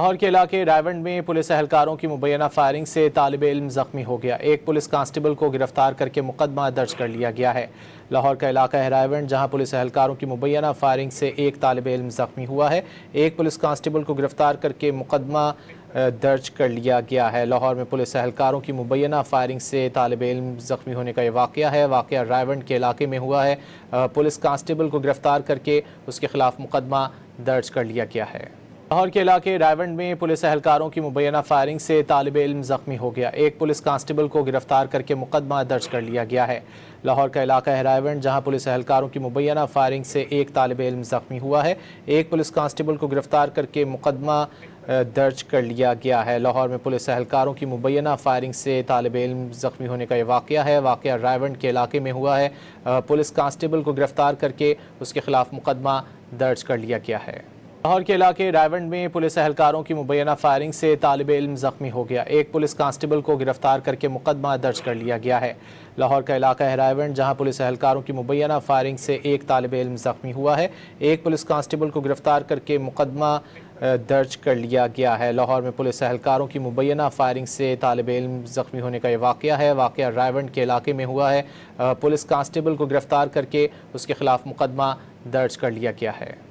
لاہور کے علاقے رائیونڈ میں پولیس اہلکاروں کی مبینہ فائرنگ سے طالب علم زخمی ہو گیا۔ ایک پولیس کانسٹیبل کو گرفتار کر کے مقدمہ درج کر لیا گیا ہے۔ لاہور کا علاقہ ہے رائیونڈ، جہاں پولیس اہلکاروں کی مبینہ فائرنگ سے ایک طالب علم زخمی ہوا ہے۔ ایک پولیس کانسٹیبل کو گرفتار کر کے مقدمہ درج کر لیا گیا ہے۔ لاہور میں پولیس اہلکاروں کی مبینہ فائرنگ سے طالب علم زخمی ہونے کا یہ واقعہ ہے۔ واقعہ رائیونڈ کے علاقے میں ہوا ہے۔ پولیس کانسٹیبل کو گرفتار کر کے اس کے خلاف مقدمہ درج کر لیا گیا ہے۔ لاہور کے علاقے رائیونڈ میں پولیس اہلکاروں کی مبینہ فائرنگ سے طالب علم زخمی ہو گیا۔ ایک پولیس کانسٹیبل کو گرفتار کر کے مقدمہ درج کر لیا گیا ہے۔ لاہور کا علاقہ ہے رائیونڈ، جہاں پولیس اہلکاروں کی مبینہ فائرنگ سے ایک طالب علم زخمی ہوا ہے۔ ایک پولیس کانسٹیبل کو گرفتار کر کے مقدمہ درج کر لیا گیا ہے۔ لاہور میں پولیس اہلکاروں کی مبینہ فائرنگ سے طالب علم زخمی ہونے کا یہ واقعہ ہے۔ واقعہ رائیونڈ کے علاقے میں ہوا ہے۔ پولیس کانسٹیبل کو گرفتار کر کے اس کے خلاف مقدمہ درج کر لیا گیا ہے۔ لاہور کے علاقے رائیونڈ میں پولیس اہلکاروں کی مبینہ فائرنگ سے طالب علم زخمی ہو گیا۔ ایک پولیس کانسٹیبل کو گرفتار کر کے مقدمہ درج کر لیا گیا ہے۔ لاہور کا علاقہ ہے رائیونڈ، جہاں پولیس اہلکاروں کی مبینہ فائرنگ سے ایک طالب علم زخمی ہوا ہے۔ ایک پولیس کانسٹیبل کو گرفتار کر کے مقدمہ درج کر لیا گیا ہے۔ لاہور میں پولیس اہلکاروں کی مبینہ فائرنگ سے طالب علم زخمی ہونے کا یہ واقعہ ہے۔ واقعہ رائیونڈ کے علاقے میں ہوا ہے۔ پولیس کانسٹیبل کو گرفتار کر کے اس کے خلاف مقدمہ درج کر لیا گیا ہے۔